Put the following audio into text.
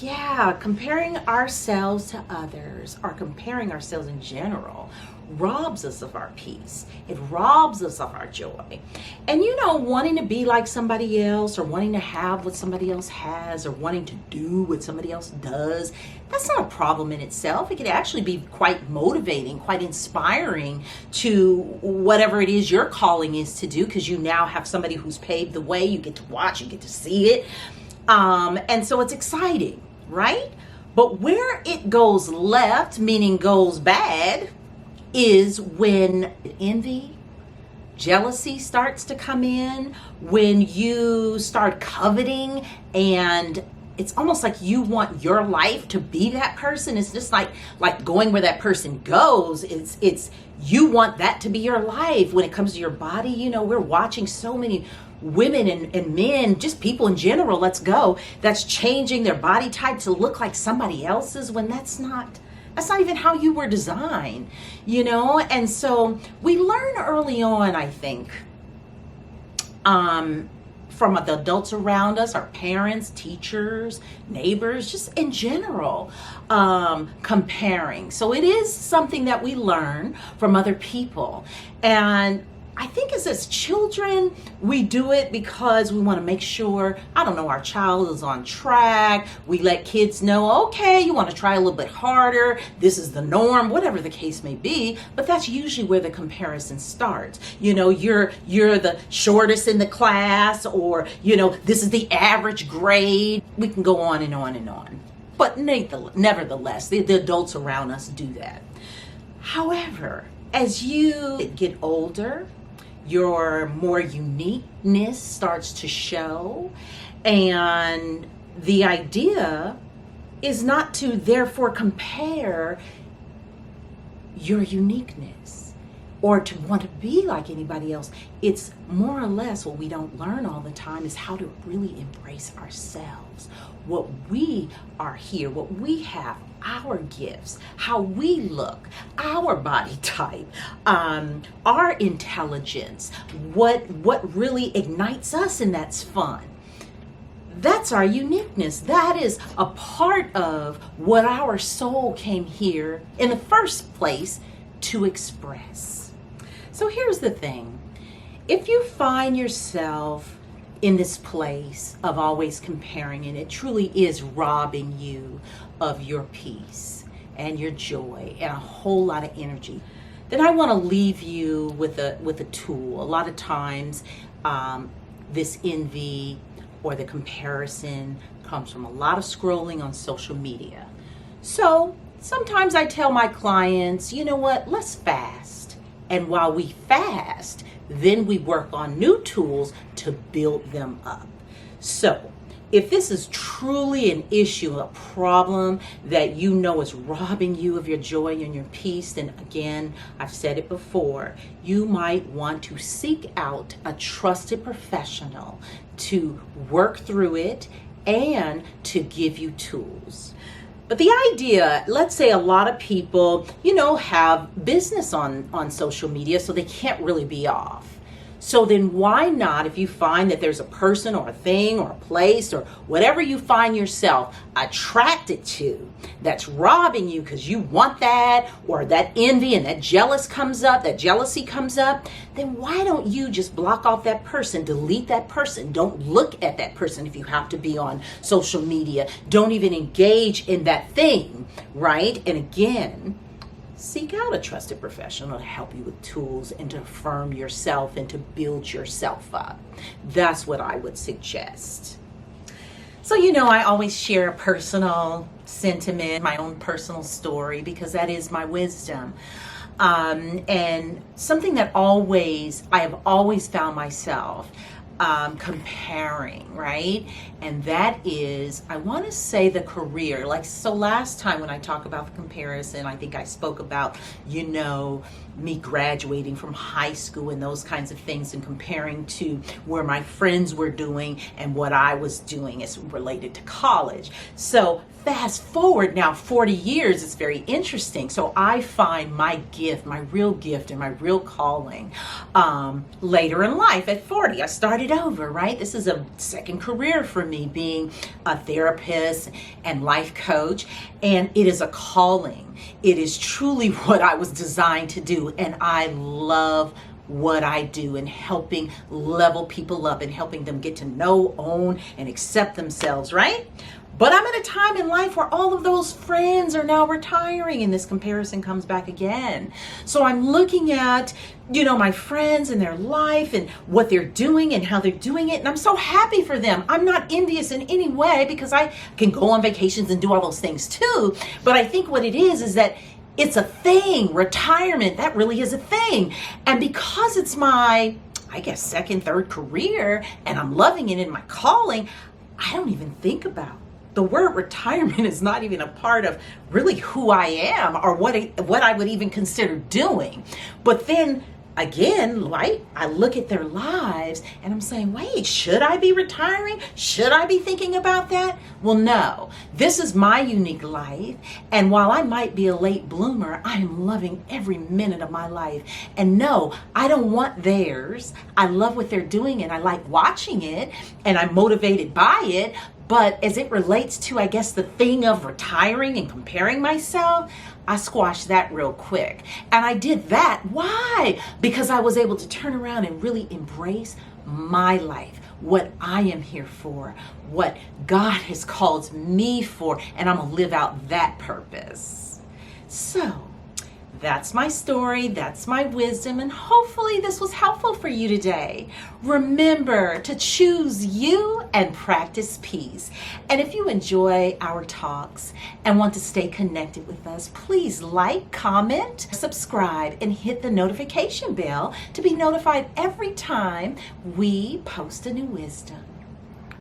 Yeah, comparing ourselves to others or comparing ourselves in general robs us of our peace. It robs us of our joy. And wanting to be like somebody else or wanting to have what somebody else has or wanting to do what somebody else does, that's not a problem in itself. It can actually be quite motivating, quite inspiring to whatever it is your calling is to do, because you now have somebody who's paved the way. You get to watch, you get to see it. And so it's exciting, right? But where it goes left, meaning goes bad, is when envy, jealousy starts to come in, when you start coveting, and it's almost like you want your life to be that person. It's just like going where that person goes. It's you want that to be your life. When it comes to your body, we're watching so many women and men, just people in general, that's changing their body type to look like somebody else's, when that's not even how you were designed, And so we learn early on, I think, from the adults around us, our parents, teachers, neighbors, just in general, comparing. So it is something that we learn from other people. And I think as children, we do it because we want to make sure, our child is on track. We let kids know, okay, you want to try a little bit harder. This is the norm, whatever the case may be. But that's usually where the comparison starts. You're the shortest in the class, or, this is the average grade. We can go on and on and on. But nevertheless, the adults around us do that. However, as you get older, your more uniqueness starts to show, and the idea is not to therefore compare your uniqueness or to want to be like anybody else. It's more or less what we don't learn all the time is how to really embrace ourselves, what we are here, what we have, our gifts, how we look, our body type, our intelligence, what really ignites us, and that's fun. That's our uniqueness. That is a part of what our soul came here in the first place to express. So here's the thing. If you find yourself in this place of always comparing, and it truly is robbing you of your peace and your joy and a whole lot of energy, then I want to leave you with a tool. A lot of times, this envy or the comparison comes from a lot of scrolling on social media. So sometimes I tell my clients, let's fast. And while we fast, then we work on new tools to build them up. So if this is truly an issue, a problem that is robbing you of your joy and your peace, then again, I've said it before, you might want to seek out a trusted professional to work through it and to give you tools. But the idea, let's say a lot of people, have business on social media, so they can't really be off. So then why not, if you find that there's a person or a thing or a place or whatever you find yourself attracted to that's robbing you because you want that, or that envy and that jealousy comes up, then why don't you just block off that person, delete that person? Don't look at that person if you have to be on social media. Don't even engage in that thing, right? And again, seek out a trusted professional to help you with tools and to affirm yourself and to build yourself up. That's what I would suggest. So, I always share a personal sentiment, my own personal story, because that is my wisdom. And something that I have always found myself comparing, right? And that is, I want to say, the career. So last time when I talk about the comparison, I think I spoke about, me graduating from high school and those kinds of things, and comparing to where my friends were doing and what I was doing as related to college. So fast forward now 40 years, it's very interesting. So I find my gift, my real gift and my real calling later in life at 40. I started over, right? This is a second career for me, being a therapist and life coach. And it is a calling. It is truly what I was designed to do. And I love what I do in helping level people up and helping them get to know, own, and accept themselves, right? But I'm at a time in life where all of those friends are now retiring, and this comparison comes back again. So I'm looking at, my friends and their life and what they're doing and how they're doing it. And I'm so happy for them. I'm not envious in any way, because I can go on vacations and do all those things too. But I think what it is that it's a thing. Retirement, that really is a thing. And because it's my, second, third career, and I'm loving it in my calling, I don't even think about the word retirement. Is not even a part of really who I am or what I would even consider doing. But then again, right, I look at their lives and I'm saying, wait, should I be retiring? Should I be thinking about that? Well, no, this is my unique life. And while I might be a late bloomer, I am loving every minute of my life. And no, I don't want theirs. I love what they're doing and I like watching it and I'm motivated by it. But as it relates to, the thing of retiring and comparing myself, I squashed that real quick. And I did that. Why? Because I was able to turn around and really embrace my life, what I am here for, what God has called me for, and I'm going to live out that purpose. So, that's my story, that's my wisdom, and hopefully this was helpful for you today. Remember to choose you and practice peace. And if you enjoy our talks and want to stay connected with us, please like, comment, subscribe, and hit the notification bell to be notified every time we post a new wisdom.